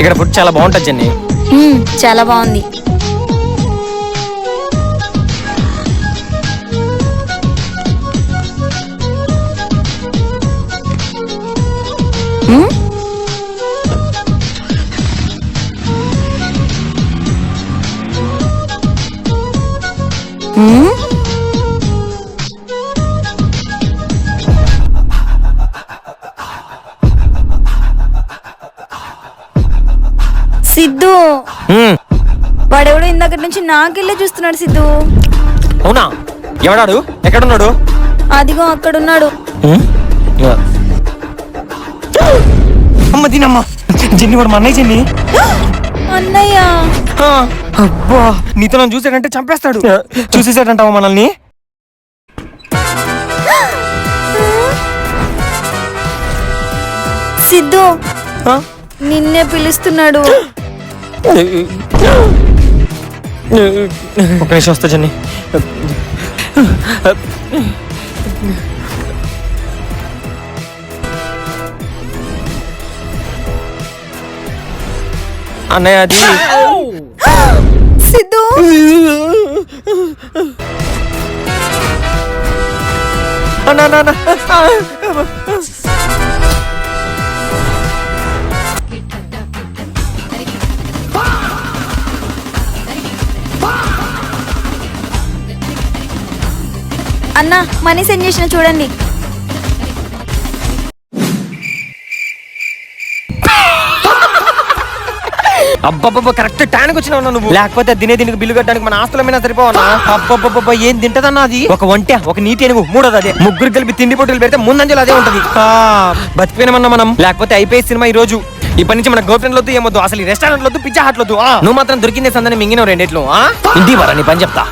ఇక్కడ ఫుడ్ చాలా బాగుంటుంది జెన్నీ. చాలా బాగుంది. సిద్ధు, వాడెవడో ఇందాక నుంచి నాకెళ్ళే చూస్తున్నాడు. సిద్ధు, అవునా? ఎవడాడు? ఎక్కడున్నాడు? అదిగో అక్కడున్నాడు. అమ్మ దీనమ్మ, జెన్నీ వాడు మా అన్నయ్య. జెన్నీ అన్నయ్య, అబ్బా నీతో నన్ను చూసాడంటే చంపేస్తాడు. చూసేసాడంటావా మనల్ని? సిద్ధు నిన్నే పిలుస్తున్నాడు. ఒక నిమిషం వస్తా జెన్నీ. అన్నయ్య అది సిద్ధు, అన్న అన్నా మనీ సెండ్ చేసిన చూడండి. అబ్బబ్బబ్బ కరెక్ట్ టైంకి వచ్చినావు నువ్వు. లేకపోతే దీనికి బిల్లు కట్టడానికి మన ఆస్తుల మీద సరిపోవన్నా. అబ్బబ్బబ్బ ఏం తింటదన్నా అది? ఒక వంట, ఒక నీటి ఏనుగు, మూడోది అదే. ముగ్గురు కలిపి తిండి పొట్టులు పెడితే ముందంజలు అదే ఉంటది. బతికిపోయినామన్నా మనం. లేకపోతే అయిపోయి సినిమా ఈ రోజు. ఇప్పటి నుంచి మన గర్ల్ ఫ్రెండ్ లొద్దు, ఏమొద్దు, అసలు ఈ రెస్టారెంట్ లొద్దు, పిజ్జా హట్ లొద్దు. నువ్వు మాత్రం దొరికిందే సందని మింగిన రెండిట్లు. ఇంటి వరా నీ పని చెప్తా.